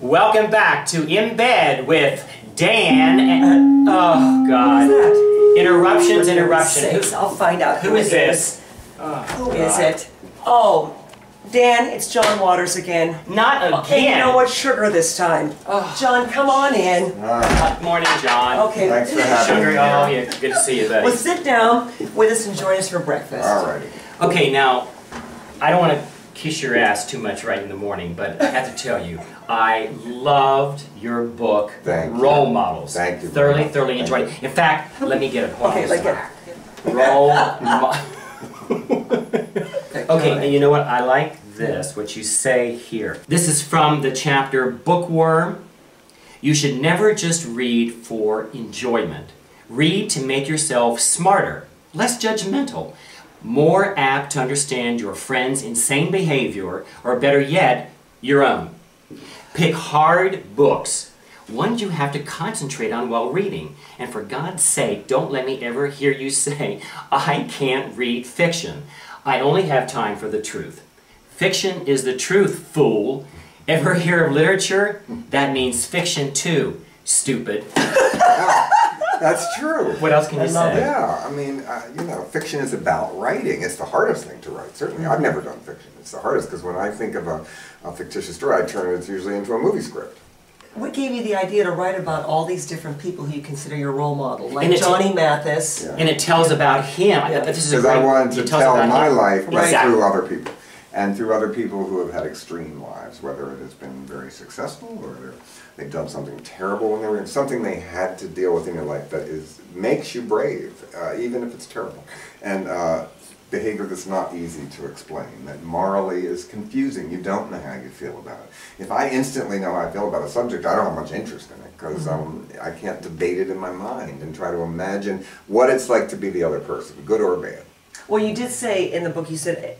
Welcome back to In Bed with Dan and... oh, God. Who's that? Interruptions. I'll find out Who is this? Who is it? Oh, Dan, it's John Waters again. Not again. Okay, you know what? Sugar this time. John, come on in. Morning, John. Okay. Thanks for having Sugar, me. oh, yeah, good to see you, buddy. Well, sit down with us and join us for breakfast. Alrighty. Okay, now, I don't want to kiss your ass too much right in the morning, but I have to tell you, I loved your book, Role Models. Thank you. Thoroughly enjoyed it. In fact, let me get it. Hold on a second. Role Okay, and you know what? I like this, what you say here. This is from the chapter Bookworm. You should never just read for enjoyment. Read to make yourself smarter, less judgmental, more apt to understand your friend's insane behavior, or better yet, your own. Pick hard books, ones you have to concentrate on while reading. And for God's sake, don't let me ever hear you say, I can't read fiction. I only have time for the truth. Fiction is the truth, fool. Ever hear of literature? That means fiction too, stupid. That's true. What else can you say? Yeah, I mean, you know, fiction is about writing. It's the hardest thing to write, certainly. I've never done fiction. It's the hardest because when I think of a fictitious story, I turn it usually into a movie script. What gave you the idea to write about all these different people who you consider your role model, like Johnny Mathis? Yeah. And it tells about him. Because I wanted to tell my life through other people. And through other people who have had extreme lives, whether it has been very successful or they've done something terrible when they were in something they had to deal with in your life that makes you brave, even if it's terrible. And behavior that's not easy to explain, that morally is confusing. You don't know how you feel about it. If I instantly know how I feel about a subject, I don't have much interest in it because I can't debate it in my mind and try to imagine what it's like to be the other person, good or bad. Well, you did say in the book, you said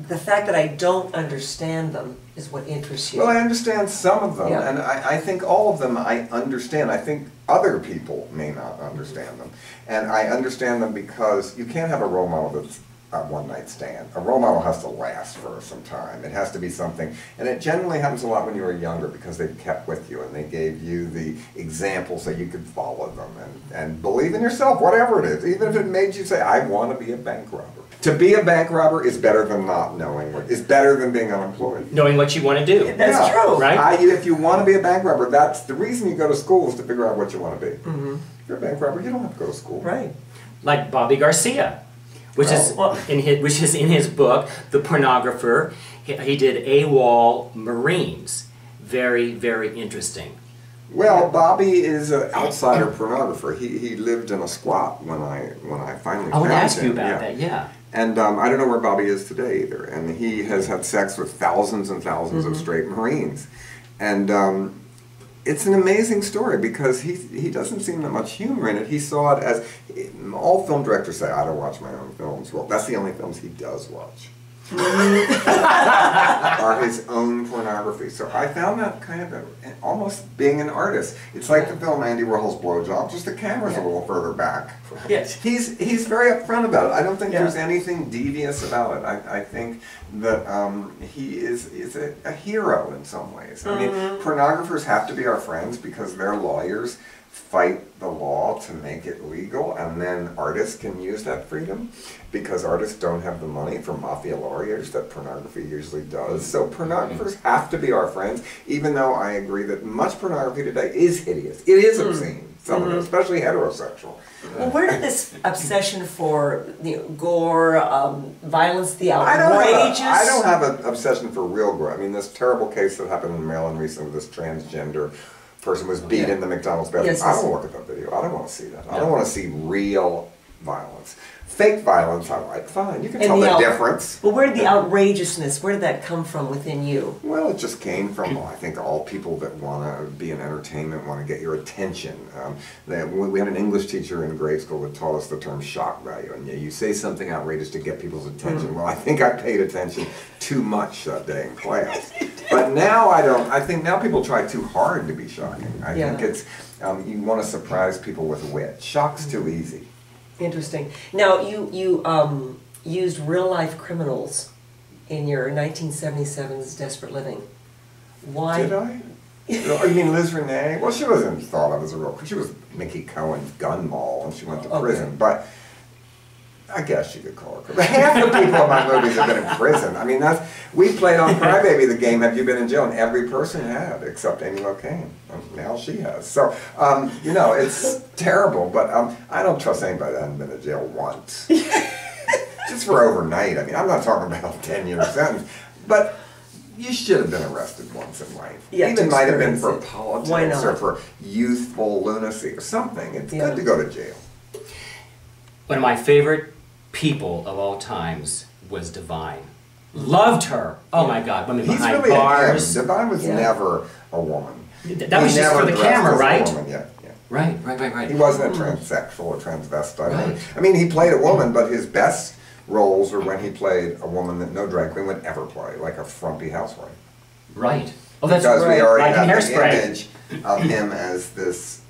the fact that I don't understand them is what interests you. Well, I understand some of them, and I think all of them I understand. I think other people may not understand them. And I understand them because you can't have a role model that's a one-night stand. A role model has to last for some time. It has to be something, and it generally happens a lot when you were younger because they kept with you and they gave you the examples so you could follow them and believe in yourself, whatever it is. Even if it made you say, I want to be a bank robber. To be a bank robber is better than not knowing is better than being unemployed. Knowing what you want to do. That's true. Right? If you want to be a bank robber, that's the reason you go to school is to figure out what you want to be. If you're a bank robber, you don't have to go to school. Right. Like Bobby Garcia, which is in his book, The Pornographer. He did AWOL Marines. Very, very interesting. Well, Bobby is an outsider pornographer. He lived in a squat when I finally found him. I want to ask you about that, yeah. And I don't know where Bobby is today either. And he has had sex with thousands and thousands of straight Marines. And it's an amazing story because he doesn't seem that much humor in it. He saw it as, all film directors say, I don't watch my own films. Well, that's the only films he does watch. Are his own pornography. So I found that kind of almost being an artist. It's like the film Andy Warhol's Blowjob, just the camera's a little further back. Yes. He's very upfront about it. I don't think there's anything devious about it. I think that he is a hero in some ways. I mean, pornographers have to be our friends because they're lawyers fight the law to make it legal, and then artists can use that freedom because artists don't have the money for mafia lawyers that pornography usually does. So pornographers have to be our friends, even though I agree that much pornography today is hideous. It is obscene, some of it, especially heterosexual. Well, where did this obsession for gore, violence, the outrageous... I don't have an obsession for real gore. I mean, this terrible case that happened in Maryland recently with this transgender person was beat in the McDonald's bathroom. I don't want to look at that video. I don't want to see that. I don't want to see real violence. Fake violence, all right, fine. You can tell the difference. Well, where did the outrageousness, where did that come from within you? Well, it just came from, I think, all people that want to be in entertainment, want to get your attention. We had an English teacher in grade school that taught us the term shock value. And you say something outrageous to get people's attention. Well, I think I paid attention too much that day in class. But now I don't. I think now people try too hard to be shocking. I think it's, you want to surprise people with wit. Shock's too easy. Interesting. Now, you used real-life criminals in your 1977's Desperate Living. Why? Did I? You mean Liz Renee? Well, she wasn't thought of as a real. She was Mickey Cohen's gun moll, and she went to prison. But I guess you could call her. Half the people in my movies have been in prison. I mean, we played on Crybaby, the game, Have You Been in Jail? And every person had, except Amy Locane. Now she has. So, you know, it's terrible, but I don't trust anybody that hasn't been in jail once. Just for overnight. I mean, I'm not talking about a 10-year sentence, but you should have been arrested once in life. Yeah, even might have been for it. politics or for youthful lunacy or something. It's good to go to jail. One of my favorite people of all times was Divine. Loved her. Oh my God, women He's behind really bars. Divine was never a woman. That was just for the camera, right? Yeah. Right. He wasn't a transsexual or transvestite. Right. I mean, he played a woman, but his best roles were when he played a woman that no drag queen would ever play, like a frumpy housewife. Right. Oh, that's because right. we already Like had the Hairspray. image of him as this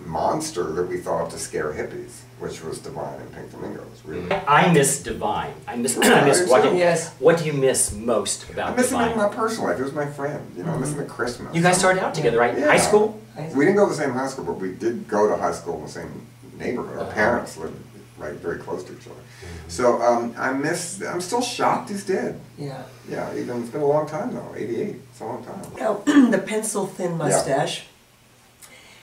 monster that we thought to scare hippies, which was Divine in Pink Flamingos. Really. I miss Divine. I miss watching. Yes. What do you miss most about I miss him Divine? in my personal life. He was my friend. You know, I miss him at Christmas. You guys started out together, right? Yeah. High school? We didn't go to the same high school, but we did go to high school in the same neighborhood. Our parents lived right very close to each other. So I'm still shocked he's dead. Yeah. Yeah, it's been a long time though, 88, it's a long time. Now, the pencil-thin mustache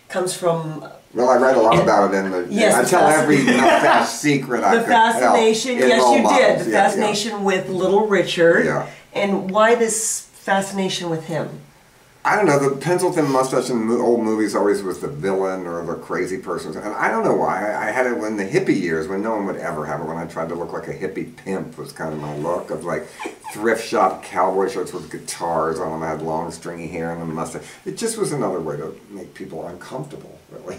comes from... Well, I write a lot about it in the... Yes, I tell every mustache secret I the could fascination, tell in yes role you models. did, the fascination with Little Richard. Yeah. And why this fascination with him? I don't know, the pencil-thin mustache in old movies always was the villain or the crazy person. And I don't know why. I had it in the hippie years when no one would ever have it, when I tried to look like a hippie pimp was kind of my look, of like thrift shop cowboy shirts with guitars on them. I had long stringy hair and a mustache. It just was another way to make people uncomfortable, really.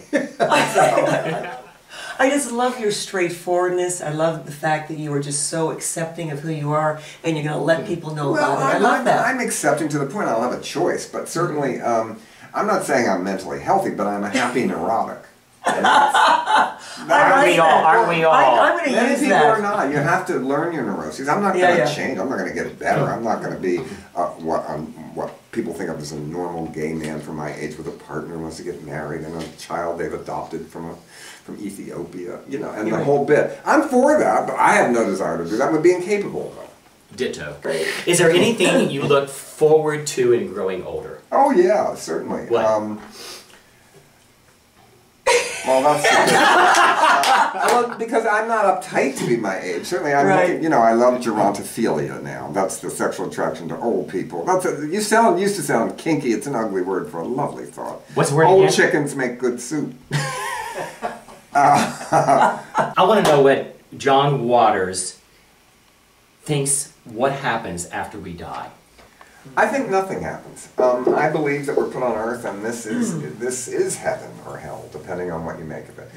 I just love your straightforwardness. I love the fact that you are just so accepting of who you are and you're going to let people know about it. I love that. I'm accepting to the point I don't have a choice, but certainly I'm not saying I'm mentally healthy, but I'm a happy neurotic. Aren't we all? I'm going to Many use people that. are not. You have to learn your neuroses. I'm not going to change. I'm not going to get better. I'm not going to be what people think of as a normal gay man from my age with a partner who wants to get married and a child they've adopted from Ethiopia, you know, and the whole bit. I'm for that, but I have no desire to do that. I would be incapable of it. Ditto. Is there anything you look forward to in growing older? Oh yeah, certainly. What? Well, that's well, because I'm not uptight to be my age. Certainly, I'm looking, you know, I love gerontophilia now. That's the sexual attraction to old people. Used to sound kinky. It's an ugly word for a lovely thought. What's the word Old again? chickens make good soup. I want to know what John Waters thinks what happens after we die. I think nothing happens. I believe that we're put on Earth, and this is heaven or hell, depending on what you make of it.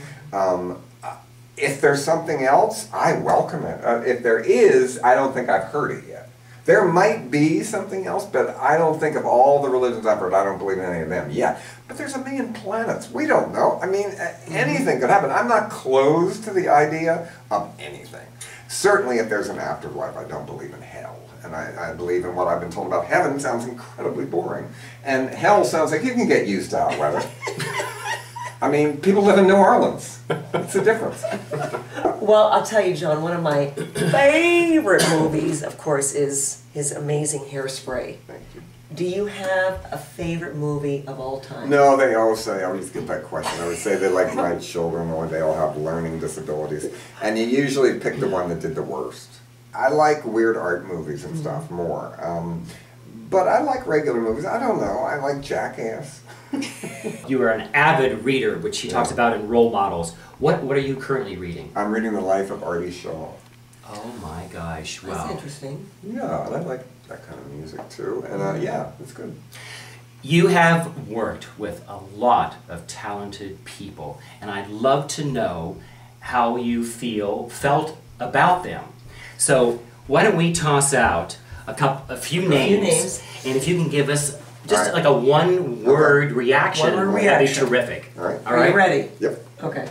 If there's something else, I welcome it. If there is, I don't think I've heard it yet. There might be something else, but I don't think of all the religions I've heard, I don't believe in any of them yet. But there's a million planets. We don't know. I mean, anything could happen. I'm not closed to the idea of anything. Certainly, if there's an afterlife, I don't believe in hell. And I believe in what I've been told about heaven. Sounds incredibly boring. And hell sounds like you can get used to hot weather. I mean, people live in New Orleans. What's the difference? Well, I'll tell you, John, one of my favorite movies, of course, is his amazing Hairspray. Thank you. Do you have a favorite movie of all time? No, they always say, I always get that question. I would say they like my children or they all have learning disabilities. And you usually pick the one that did the worst. I like weird art movies and stuff more. But I like regular movies. I don't know. I like Jackass. You are an avid reader, which he talks about in role models. What are you currently reading? I'm reading The Life of Artie Shaw. Oh my gosh, wow. That's interesting. Yeah, and I like that kind of music too. And yeah, it's good. You have worked with a lot of talented people, and I'd love to know how you felt about them. So why don't we toss out a few names, and if you can give us just like a one-word reaction, that'd be terrific. All right. Are you ready? Yep. Okay.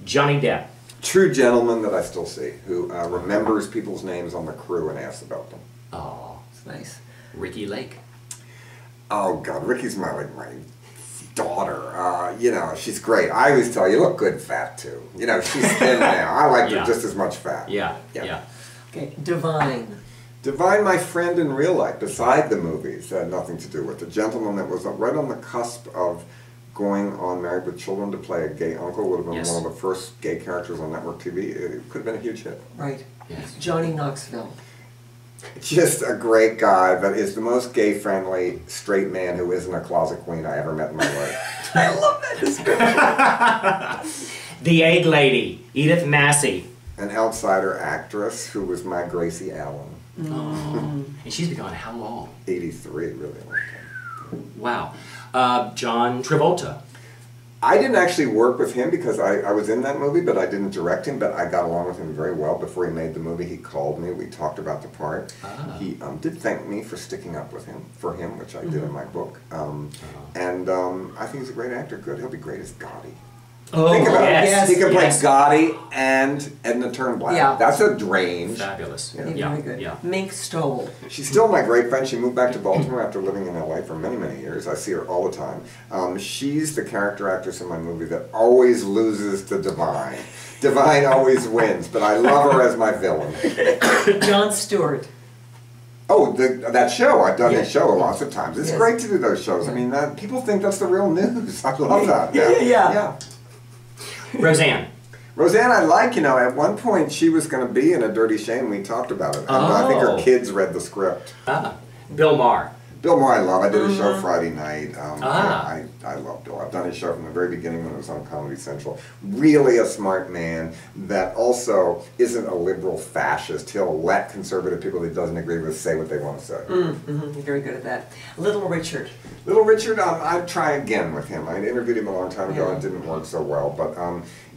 Johnny Depp. True gentleman that I still see, who remembers people's names on the crew and asks about them. Oh, It's nice. Ricky Lake. Oh God, Ricky's my daughter. You know, she's great. I always tell you, look good fat too. You know, she's thin now. I like her just as much fat. Yeah. Okay, Divine. Divine, my friend in real life, beside the movies, had nothing to do with the gentleman that was right on the cusp of going on Married with Children to play a gay uncle. Would have been one of the first gay characters on network TV. It could have been a huge hit. Right. Yes. Johnny Knoxville. Just a great guy, but is the most gay-friendly straight man who isn't a closet queen I ever met in my life. I love that description. The Egg Lady, Edith Massey. An outsider actress who was my Gracie Allen. Oh. And she's been gone how long? 83, really long time. Wow. John Travolta. I didn't actually work with him because I was in that movie, but I didn't direct him, but I got along with him very well. Before he made the movie, he called me, we talked about the part. He did thank me for sticking up with him, which I did in my book. And I think he's a great actor, good. He'll be great as Gotti. Oh, think about yes. it. He can play Gotti and Edna Turnblad. Yeah. That's a range. Fabulous. Very good. Mink Stoll. She's still my great friend. She moved back to Baltimore after living in LA for many, many years. I see her all the time. She's the character actress in my movie that always loses to Divine. Divine always wins, but I love her as my villain. Jon Stewart. Oh, that show. I've done that show lots of times. It's great to do those shows. I mean, people think that's the real news. I love that. Yeah. Roseanne. Roseanne, I like, at one point she was going to be in A Dirty Shame. We talked about it. And I think her kids read the script. Bill Maher. Bill Maher, I love. I did a show Friday night. I love Bill. I've done his show from the very beginning when it was on Comedy Central. Really a smart man that also isn't a liberal fascist. He'll let conservative people that he doesn't agree with say what they want to say. You're very good at that. Little Richard. Little Richard, I'd try again with him. I interviewed him a long time ago and it didn't work so well, but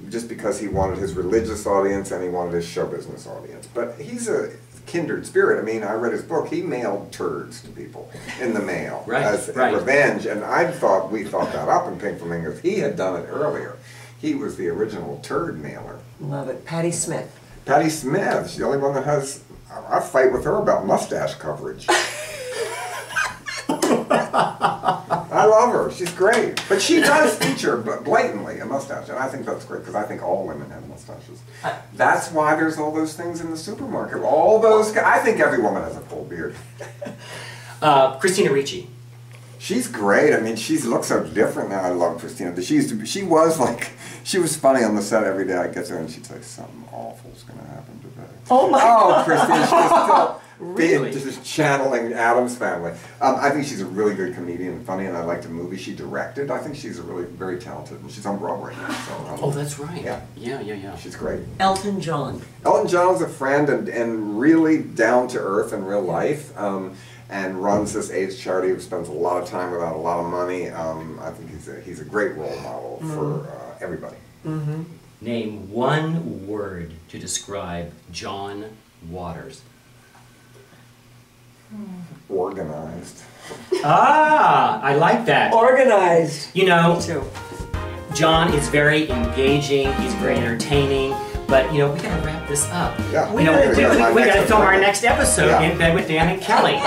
just because he wanted his religious audience and he wanted his show business audience. But he's a kindred spirit. I mean, I read his book. He mailed turds to people in the mail as revenge, and we thought that up in Pink Flamingos. He had done it earlier. He was the original turd mailer. Love it. Patti Smith. Patti Smith. She's the only one that has. I fight with her about mustache coverage. I love her. She's great. But she does feature blatantly a mustache, and I think that's great because I think all women have mustaches. That's why there's all those things in the supermarket. All those guys. I think every woman has a full beard. Christina Ricci. She's great. I mean, she looks so different now. I love Christina. She was funny on the set every day. I get there and she'd say, something awful's going to happen today. Oh my God. Christina, she was still really? Just channeling Addams Family. I think she's a really good comedian and funny, and I liked the movie she directed. I think she's really very talented, and she's on Broadway now. So, that's right. Yeah. She's great. Elton John. Elton John's a friend and really down to earth in real life. And runs this AIDS charity, who spends a lot of time without a lot of money. I think he's a great role model for everybody. Name one word to describe John Waters. Organized. I like that. Organized. Me too. John is very engaging, he's very entertaining, but we gotta wrap this up. Yeah. We gotta film our next episode in bed with Dan and Kelly.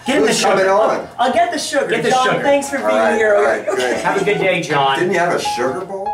Get the sugar. I'll get the sugar. Get the John, sugar. thanks for being here. All right, great. Have a good day, John. Didn't you have a sugar bowl?